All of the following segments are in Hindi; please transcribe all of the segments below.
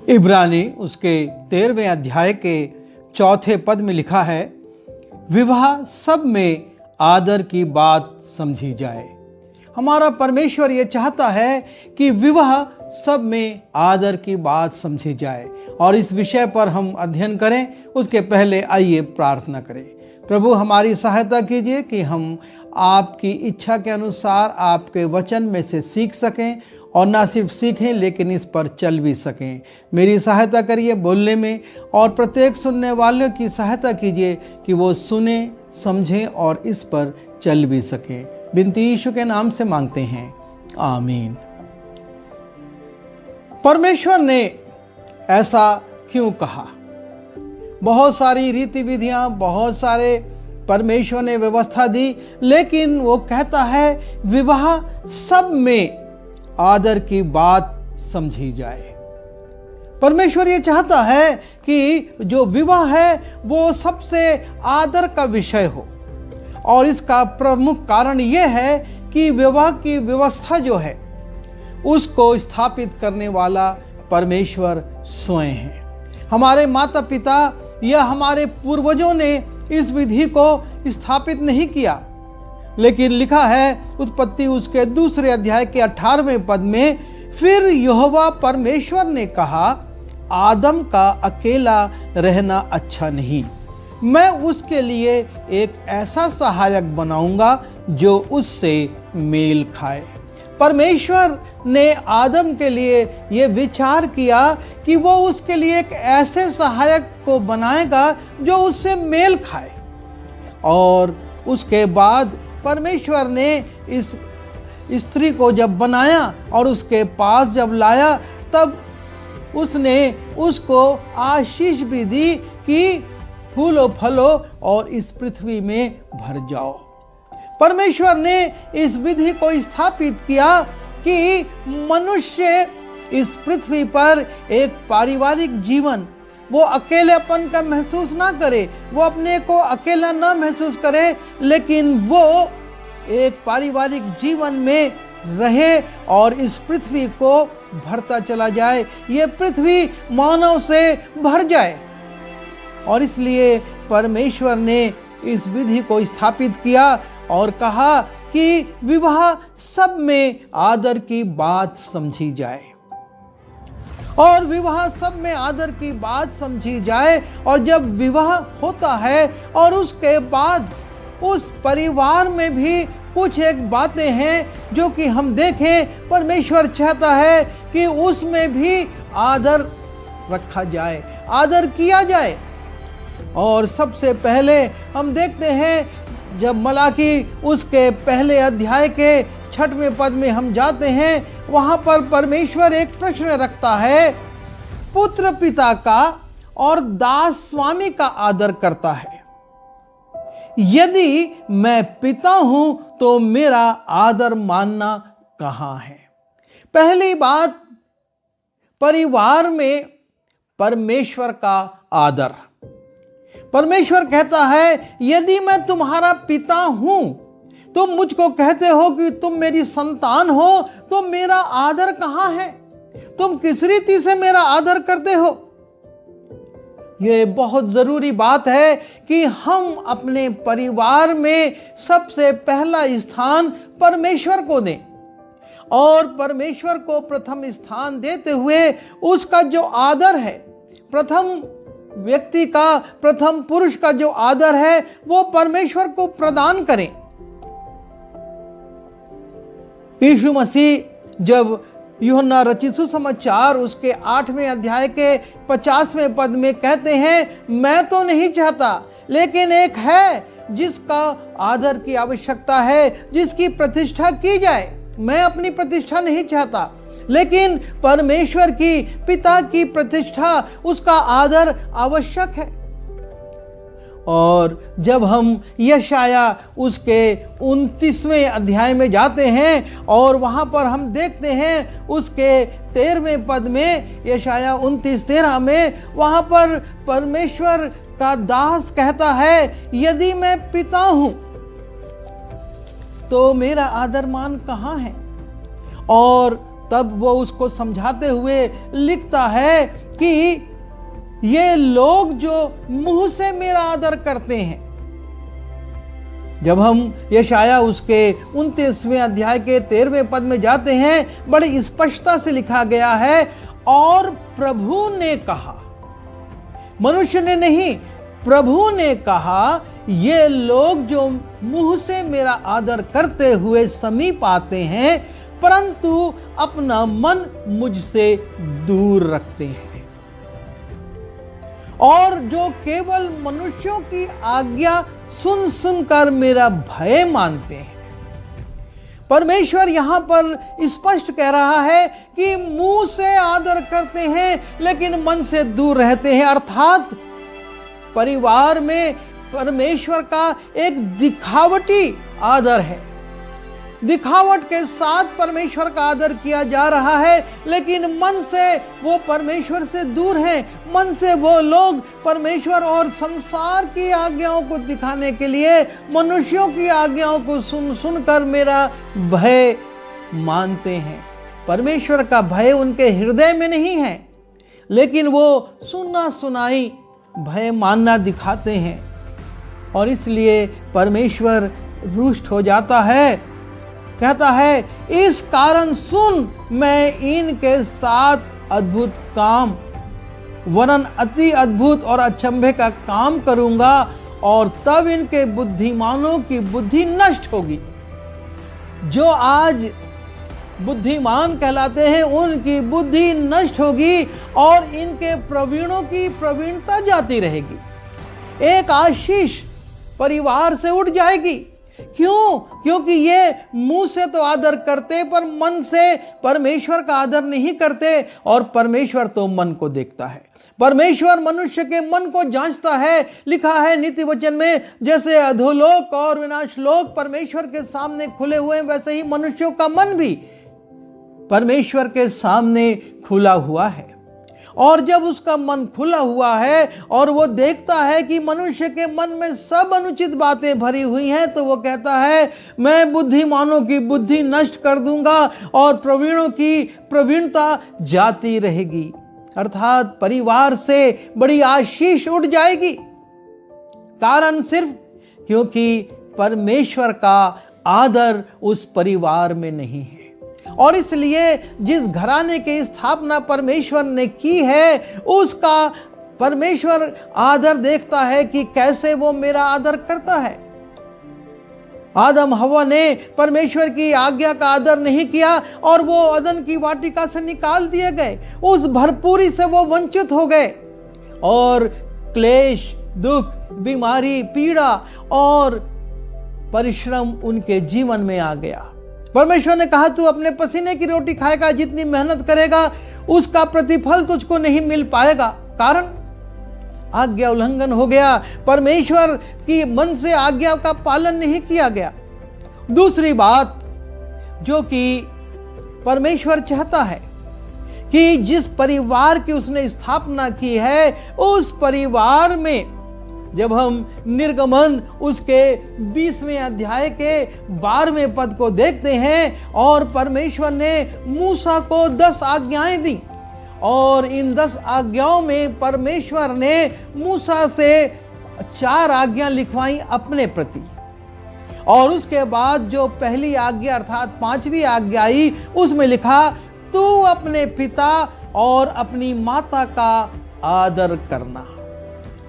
इब्रानी उसके 13वें अध्याय के 4 पद में लिखा है, विवाह सब में आदर की बात समझी जाए। हमारा परमेश्वर ये चाहता है कि विवाह सब में आदर की बात समझी जाए। और इस विषय पर हम अध्ययन करें उसके पहले आइए प्रार्थना करें। प्रभु, हमारी सहायता कीजिए कि हम आपकी इच्छा के अनुसार आपके वचन में से सीख सकें, और ना सिर्फ सीखें लेकिन इस पर चल भी सकें। मेरी सहायता करिए बोलने में, और प्रत्येक सुनने वालों की सहायता कीजिए कि वो सुने, समझें और इस पर चल भी सकें। बिनती यीशु के नाम से मांगते हैं, आमीन। परमेश्वर ने ऐसा क्यों कहा? बहुत सारी रीति विधियां, बहुत सारे परमेश्वर ने व्यवस्था दी, लेकिन वो कहता है विवाह सब में आदर की बात समझी जाए। परमेश्वर ये चाहता है कि जो विवाह है वो सबसे आदर का विषय हो, और इसका प्रमुख कारण ये है कि विवाह की व्यवस्था जो है उसको स्थापित करने वाला परमेश्वर स्वयं है। हमारे माता पिता या हमारे पूर्वजों ने इस विधि को स्थापित नहीं किया, लेकिन लिखा है उत्पत्ति उसके 2 अध्याय के 18वें पद में, फिर यहोवा परमेश्वर ने कहा, आदम का अकेला रहना अच्छा नहीं, मैं उसके लिए एक ऐसा सहायक बनाऊंगा जो उससे मेल खाए। परमेश्वर ने आदम के लिए ये विचार किया कि वो उसके लिए एक ऐसे सहायक को बनाएगा जो उससे मेल खाए। और उसके बाद परमेश्वर ने इस स्त्री को जब बनाया और उसके पास जब लाया, तब उसने उसको आशीष भी दी कि फूलो फलो और इस पृथ्वी में भर जाओ। परमेश्वर ने इस विधि को स्थापित किया कि मनुष्य इस पृथ्वी पर एक पारिवारिक जीवन, वो अकेलेपन का महसूस ना करे, वो अपने को अकेला ना महसूस करे, लेकिन वो एक पारिवारिक जीवन में रहे और इस पृथ्वी को भरता चला जाए, ये पृथ्वी मानव से भर जाए। और इसलिए परमेश्वर ने इस विधि को स्थापित किया और कहा कि विवाह सब में आदर की बात समझी जाए। और विवाह सब में आदर की बात समझी जाए, और जब विवाह होता है और उसके बाद उस परिवार में भी कुछ एक बातें हैं जो कि हम देखें, परमेश्वर चाहता है कि उसमें भी आदर रखा जाए, आदर किया जाए। और सबसे पहले हम देखते हैं जब मलाकी उसके पहले अध्याय के 6वें पद में हम जाते हैं, वहां पर परमेश्वर एक प्रश्न रखता है, पुत्र पिता का और दास स्वामी का आदर करता है। यदि मैं पिता हूं तो मेरा आदर मानना कहां है? पहली बात, परिवार में परमेश्वर का आदर। परमेश्वर कहता है, यदि मैं तुम्हारा पिता हूं, तुम मुझको कहते हो कि तुम मेरी संतान हो, तो मेरा आदर कहां है? तुम किस रीति से मेरा आदर करते हो? यह बहुत जरूरी बात है कि हम अपने परिवार में सबसे पहला स्थान परमेश्वर को दें, और परमेश्वर को प्रथम स्थान देते हुए उसका जो आदर है, प्रथम व्यक्ति का, प्रथम पुरुष का जो आदर है वो परमेश्वर को प्रदान करें। यीशु मसीह जब यूहन्ना रचित सुसमाचार उसके 8वें अध्याय के 50वें पद में कहते हैं, मैं तो नहीं चाहता, लेकिन एक है जिसका आदर की आवश्यकता है, जिसकी प्रतिष्ठा की जाए। मैं अपनी प्रतिष्ठा नहीं चाहता, लेकिन परमेश्वर की, पिता की प्रतिष्ठा, उसका आदर आवश्यक है। और जब हम यशाया उसके 29वें अध्याय में जाते हैं और वहां पर हम देखते हैं उसके 13वें पद में, यशाया 29:13 में, वहां पर परमेश्वर का दास कहता है, यदि मैं पिता हूं तो मेरा आदर मान कहां है? और तब वो उसको समझाते हुए लिखता है कि ये लोग जो मुंह से मेरा आदर करते हैं। जब हम यशाया उसके 29वें अध्याय के 13वें पद में जाते हैं, बड़ी स्पष्टता से लिखा गया है, और प्रभु ने कहा, मनुष्य ने नहीं, प्रभु ने कहा, ये लोग जो मुंह से मेरा आदर करते हुए समीप आते हैं, परंतु अपना मन मुझसे दूर रखते हैं, और जो केवल मनुष्यों की आज्ञा सुन सुनकर मेरा भय मानते हैं। परमेश्वर यहां पर स्पष्ट कह रहा है कि मुंह से आदर करते हैं लेकिन मन से दूर रहते हैं। अर्थात परिवार में परमेश्वर का एक दिखावटी आदर है, दिखावट के साथ परमेश्वर का आदर किया जा रहा है, लेकिन मन से वो परमेश्वर से दूर हैं। मन से वो लोग परमेश्वर और संसार की आज्ञाओं को दिखाने के लिए मनुष्यों की आज्ञाओं को सुन सुनकर मेरा भय मानते हैं। परमेश्वर का भय उनके हृदय में नहीं है, लेकिन वो सुनना सुनाई भय मानना दिखाते हैं, और इसलिए परमेश्वर रुष्ट हो जाता है। कहता है, इस कारण सुन, मैं इनके साथ अद्भुत काम, वरन अति अद्भुत और अचंभे का काम करूंगा, और तब इनके बुद्धिमानों की बुद्धि नष्ट होगी। जो आज बुद्धिमान कहलाते हैं उनकी बुद्धि नष्ट होगी, और इनके प्रवीणों की प्रवीणता जाती रहेगी। एक आशीष परिवार से उठ जाएगी। क्यों? क्योंकि ये मुंह से तो आदर करते पर मन से परमेश्वर का आदर नहीं करते, और परमेश्वर तो मन को देखता है। परमेश्वर मनुष्य के मन को जांचता है। लिखा है नीति वचन में, जैसे अधोलोक और विनाशलोक परमेश्वर के सामने खुले हुए, वैसे ही मनुष्यों का मन भी परमेश्वर के सामने खुला हुआ है। और जब उसका मन खुला हुआ है और वो देखता है कि मनुष्य के मन में सब अनुचित बातें भरी हुई हैं, तो वो कहता है, मैं बुद्धिमानों की बुद्धि नष्ट कर दूंगा और प्रवीणों की प्रवीणता जाती रहेगी। अर्थात परिवार से बड़ी आशीष उठ जाएगी। कारण सिर्फ क्योंकि परमेश्वर का आदर उस परिवार में नहीं है। और इसलिए जिस घराने की स्थापना परमेश्वर ने की है, उसका परमेश्वर आदर देखता है कि कैसे वो मेरा आदर करता है। आदम हव्वा ने परमेश्वर की आज्ञा का आदर नहीं किया और वो अदन की वाटिका से निकाल दिए गए। उस भरपूरी से वो वंचित हो गए, और क्लेश, दुख, बीमारी, पीड़ा और परिश्रम उनके जीवन में आ गया। परमेश्वर ने कहा, तू अपने पसीने की रोटी खाएगा, जितनी मेहनत करेगा उसका प्रतिफल तुझको नहीं मिल पाएगा। कारण आज्ञा उल्लंघन हो गया। परमेश्वर की मन से आज्ञा का पालन नहीं किया गया। दूसरी बात जो कि परमेश्वर चाहता है कि जिस परिवार की उसने स्थापना की है, उस परिवार में जब हम निर्गमन उसके 20वें अध्याय के 12वें पद को देखते हैं, और परमेश्वर ने मूसा को 10 आज्ञाएं दी, और इन 10 आज्ञाओं में परमेश्वर ने मूसा से 4 आज्ञा लिखवाई अपने प्रति, और उसके बाद जो पहली आज्ञा अर्थात 5वीं आज्ञा आई, उसमें लिखा, तू अपने पिता और अपनी माता का आदर करना।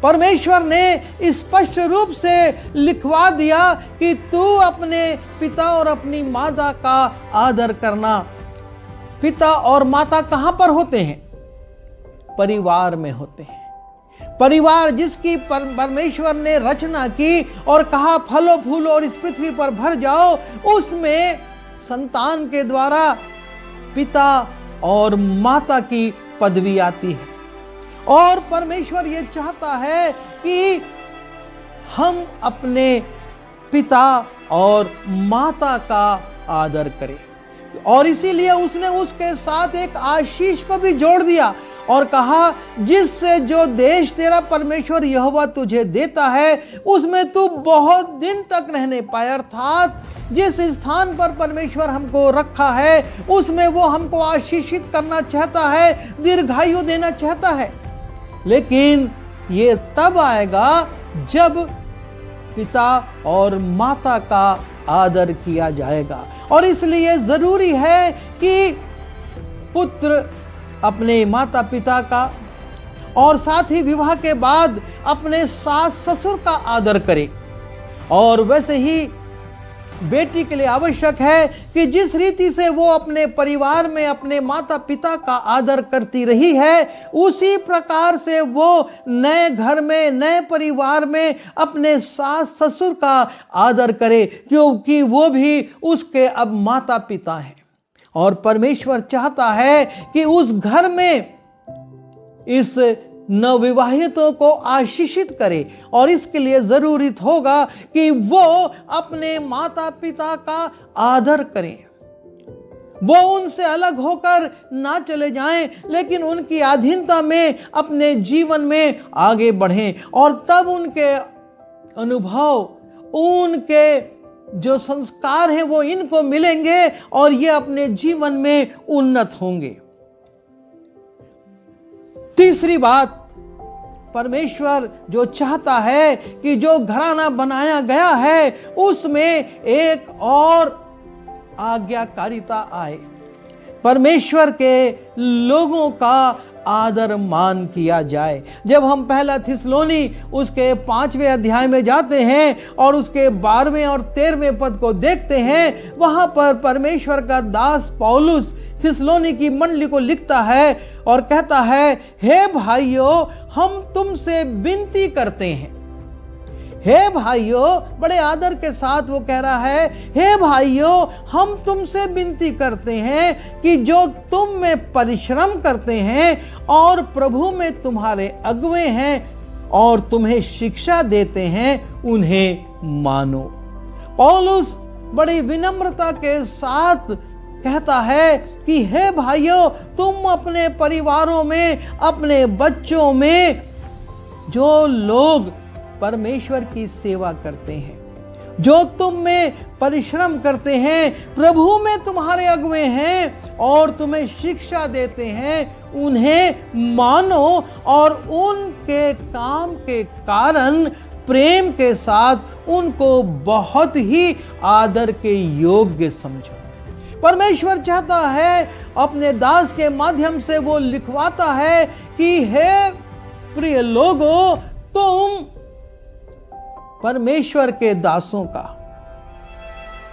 परमेश्वर ने स्पष्ट रूप से लिखवा दिया कि तू अपने पिता और अपनी माता का आदर करना। पिता और माता कहां पर होते हैं? परिवार में होते हैं। परिवार जिसकी परमेश्वर ने रचना की और कहा, फलो फूलो और इस पृथ्वी पर भर जाओ, उसमें संतान के द्वारा पिता और माता की पदवी आती है। और परमेश्वर ये चाहता है कि हम अपने पिता और माता का आदर करें, और इसीलिए उसने उसके साथ एक आशीष को भी जोड़ दिया। और कहा, जिससे जो देश तेरा परमेश्वर यहोवा तुझे देता है उसमें तू बहुत दिन तक रहने पाए। अर्थात जिस स्थान पर परमेश्वर हमको रखा है उसमें वो हमको आशीषित करना चाहता है, दीर्घायु देना चाहता है। लेकिन ये तब आएगा जब पिता और माता का आदर किया जाएगा। और इसलिए जरूरी है कि पुत्र अपने माता पिता का और साथ ही विवाह के बाद अपने सास ससुर का आदर करे। और वैसे ही बेटी के लिए आवश्यक है कि जिस रीति से वो अपने परिवार में अपने माता पिता का आदर करती रही है, उसी प्रकार से वो नए घर में, नए परिवार में अपने सास ससुर का आदर करे, क्योंकि वो भी उसके अब माता पिता हैं। और परमेश्वर चाहता है कि उस घर में इस नवविवाहितों को आशीषित करे। और इसके लिए जरूरी होगा कि वो अपने माता पिता का आदर करें, वो उनसे अलग होकर ना चले जाएं, लेकिन उनकी अधीनता में अपने जीवन में आगे बढ़ें। और तब उनके अनुभव, उनके जो संस्कार हैं वो इनको मिलेंगे और ये अपने जीवन में उन्नत होंगे। तीसरी बात, परमेश्वर जो चाहता है कि जो घराना बनाया गया है उसमें एक और आज्ञाकारिता आए। परमेश्वर के लोगों का आदर मान किया जाए। जब हम पहला थिस्सलुनी उसके 5वें अध्याय में जाते हैं और उसके 12वें और 13वें पद को देखते हैं, वहां पर परमेश्वर का दास पौलुस थिस्सलुनी की मंडली को लिखता है और कहता है, हे भाइयों, हम तुमसे विनती करते हैं। हे भाइयों, बड़े आदर के साथ वो कह रहा है, हे भाइयों, हम तुमसे विनती करते हैं कि जो तुम में परिश्रम करते हैं और प्रभु में तुम्हारे अगुवे हैं और तुम्हें शिक्षा देते हैं, उन्हें मानो। पौलुस बड़ी विनम्रता के साथ कहता है कि हे भाइयों, तुम अपने परिवारों में, अपने बच्चों में जो लोग परमेश्वर की सेवा करते हैं, जो तुम में परिश्रम करते हैं, प्रभु में तुम्हारे अगुवे हैं और तुम्हें शिक्षा देते हैं, उन्हें मानो और उनके काम के कारण प्रेम के साथ उनको बहुत ही आदर के योग्य समझो। परमेश्वर चाहता है, अपने दास के माध्यम से वो लिखवाता है कि हे प्रिय लोगों, तुम परमेश्वर के दासों का,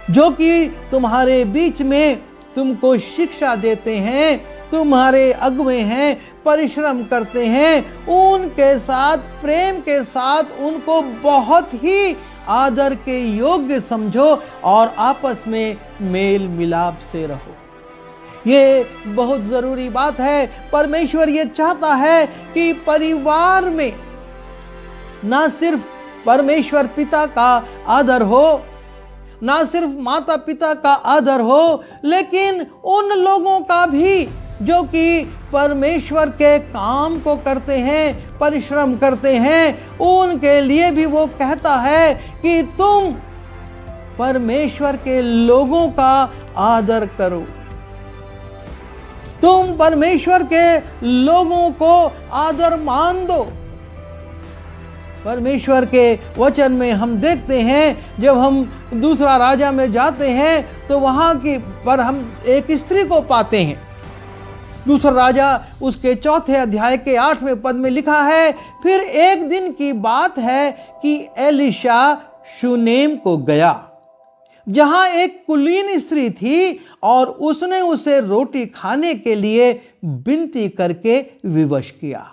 जो कि तुम्हारे बीच में तुमको शिक्षा देते हैं, तुम्हारे अगुवे हैं, परिश्रम करते हैं, उनके साथ प्रेम के साथ उनको बहुत ही आदर के योग्य समझो और आपस में मेल मिलाप से रहो। ये बहुत जरूरी बात है। परमेश्वर ये चाहता है कि परिवार में ना सिर्फ परमेश्वर पिता का आदर हो, ना सिर्फ माता पिता का आदर हो, लेकिन उन लोगों का भी जो कि परमेश्वर के काम को करते हैं, परिश्रम करते हैं, उनके लिए भी वो कहता है कि तुम परमेश्वर के लोगों का आदर करो, तुम परमेश्वर के लोगों को आदर मान दो। परमेश्वर के वचन में हम देखते हैं, जब हम दूसरा राजा में जाते हैं तो वहां की पर हम एक स्त्री को पाते हैं। दूसरा राजा उसके 4 अध्याय के 8वें पद में लिखा है, फिर एक दिन की बात है कि एलिशा शूनेम को गया, जहां एक कुलीन स्त्री थी और उसने उसे रोटी खाने के लिए विनती करके विवश किया।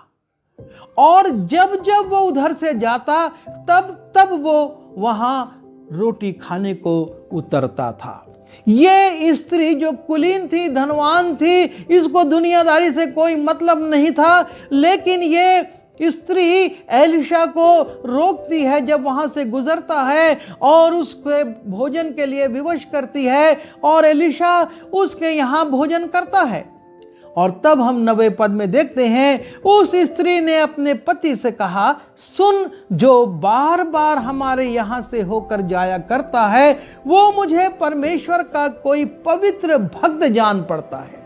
और जब जब वो उधर से जाता तब तब वो वहां रोटी खाने को उतरता था। ये स्त्री जो कुलीन थी, धनवान थी, इसको दुनियादारी से कोई मतलब नहीं था, लेकिन ये स्त्री एलिशा को रोकती है जब वहां से गुजरता है और उसके भोजन के लिए विवश करती है और एलिशा उसके यहाँ भोजन करता है। और तब हम 9वें पद में देखते हैं, उस स्त्री ने अपने पति से कहा, सुन, जो बार बार हमारे यहाँ से होकर जाया करता है वो मुझे परमेश्वर का कोई पवित्र भक्त जान पड़ता है।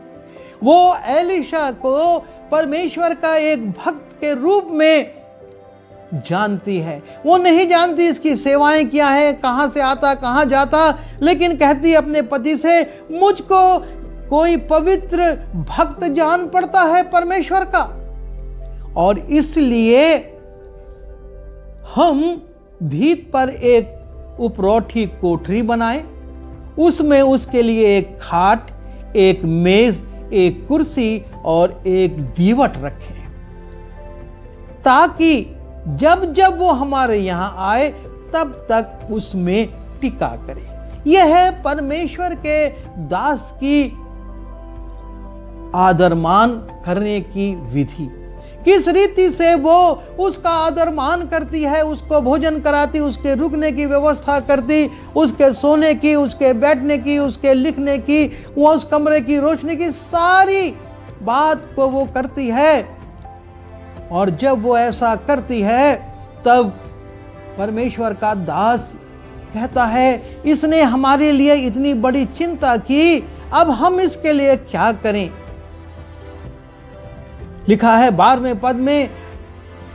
वो एलीशा को परमेश्वर का एक भक्त के रूप में जानती है। वो नहीं जानती इसकी सेवाएं क्या है, कहां से आता कहां जाता, लेकिन कहती अपने पति से, मुझको कोई पवित्र भक्त जान पड़ता है परमेश्वर का, और इसलिए हम भीत पर एक उपरौठी कोठरी बनाए, उसमें उसके लिए एक खाट, एक मेज, एक कुर्सी और एक दीवट रखें, ताकि जब जब वो हमारे यहां आए तब तक उसमें टिका करे। यह है परमेश्वर के दास की आदर मान करने की विधि। किस रीति से वो उसका आदर मान करती है, उसको भोजन कराती, उसके रुकने की व्यवस्था करती, उसके सोने की, उसके बैठने की, उसके लिखने की, वो उस कमरे की रोशनी की, सारी बात को वो करती है। और जब वो ऐसा करती है तब परमेश्वर का दास कहता है, इसने हमारे लिए इतनी बड़ी चिंता की, अब हम इसके लिए क्या करें। लिखा है 12वें पद में,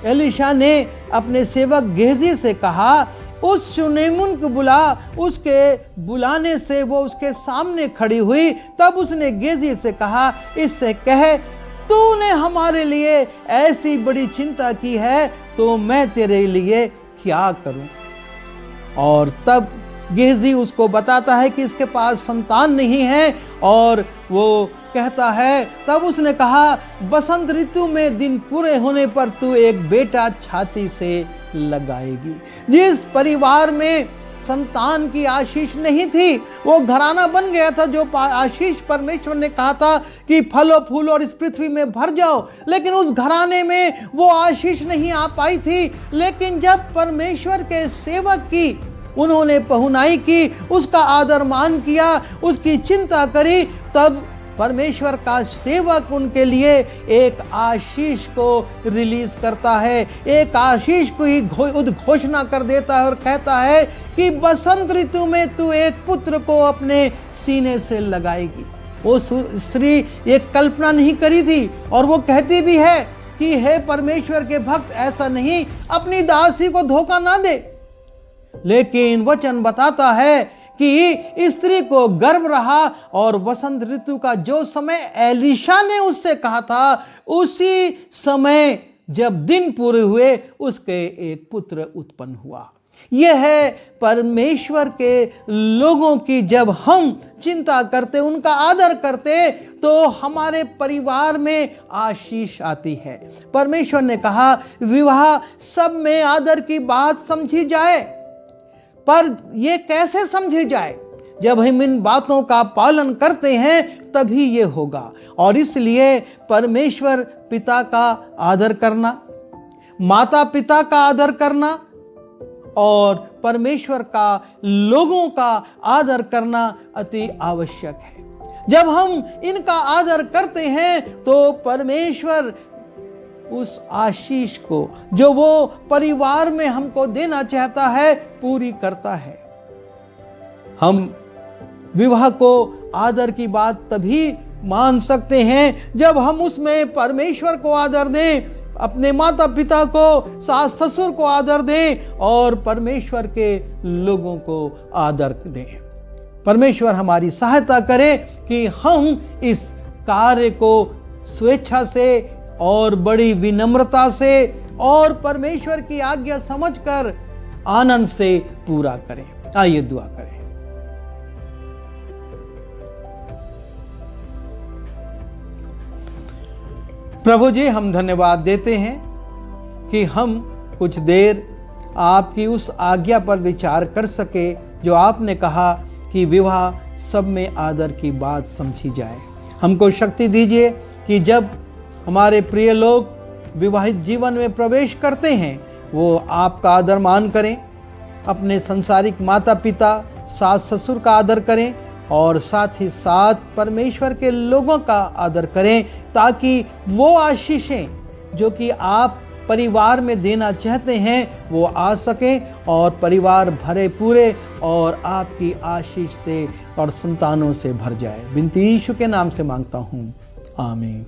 एलीशा ने अपने सेवक गेहजी से कहा, उस शूनेमुन को बुला। उसके बुलाने से वो उसके सामने खड़ी हुई। तब उसने गेहजी से कहा, इससे कहे, तूने हमारे लिए ऐसी बड़ी चिंता की है तो मैं तेरे लिए क्या करूं। और तब गेहजी उसको बताता है कि इसके पास संतान नहीं है, और वो कहता है, तब उसने कहा, बसंत ऋतु में दिन पूरे होने पर तू एक बेटा छाती से लगाएगी। जिस परिवार में संतान की आशीष नहीं थी, वो घराना बन गया था जो आशीष परमेश्वर ने कहा था कि फलो फूल और इस पृथ्वी में भर जाओ, लेकिन उस घराने में वो आशीष नहीं आ पाई थी। लेकिन जब परमेश्वर के सेवक की उन्होंने पहुनाई की, उसका आदर मान किया, उसकी चिंता करी, तब परमेश्वर का सेवक उनके लिए एक आशीष को रिलीज करता है, एक आशीष को ही उद्घोषणा कर देता है और कहता है कि बसंत ऋतु में तू एक पुत्र को अपने सीने से लगाएगी। वो स्त्री एक कल्पना नहीं करी थी, और वो कहती भी है कि हे परमेश्वर के भक्त, ऐसा नहीं, अपनी दासी को धोखा ना दे। लेकिन वचन बताता है कि स्त्री को गर्भ रहा, और वसंत ऋतु का जो समय एलीशा ने उससे कहा था, उसी समय जब दिन पूरे हुए उसके एक पुत्र उत्पन्न हुआ। यह है परमेश्वर के लोगों की, जब हम चिंता करते, उनका आदर करते, तो हमारे परिवार में आशीष आती है। परमेश्वर ने कहा, विवाह सब में आदर की बात समझी जाए, पर यह कैसे समझी जाए? जब हम इन बातों का पालन करते हैं तभी ये होगा। और इसलिए परमेश्वर पिता का आदर करना, माता पिता का आदर करना और परमेश्वर का लोगों का आदर करना अति आवश्यक है। जब हम इनका आदर करते हैं तो परमेश्वर उस आशीष को जो वो परिवार में हमको देना चाहता है पूरी करता है। हम विवाह को आदर की बात तभी मान सकते हैं जब हम उसमें परमेश्वर को आदर दें, अपने माता पिता को, सास ससुर को आदर दें और परमेश्वर के लोगों को आदर दें। परमेश्वर हमारी सहायता करे कि हम इस कार्य को स्वेच्छा से और बड़ी विनम्रता से और परमेश्वर की आज्ञा समझकर आनंद से पूरा करें। आइए दुआ करें। प्रभु जी, हम धन्यवाद देते हैं कि हम कुछ देर आपकी उस आज्ञा पर विचार कर सके जो आपने कहा कि विवाह सब में आदर की बात समझी जाए। हमको शक्ति दीजिए कि जब हमारे प्रिय लोग विवाहित जीवन में प्रवेश करते हैं वो आपका आदर मान करें, अपने संसारिक माता पिता, सास ससुर का आदर करें और साथ ही साथ परमेश्वर के लोगों का आदर करें, ताकि वो आशीषें जो कि आप परिवार में देना चाहते हैं वो आ सकें और परिवार भरे पूरे और आपकी आशीष से और संतानों से भर जाए। विनती यीशु के नाम से मांगता हूँ, आमीन।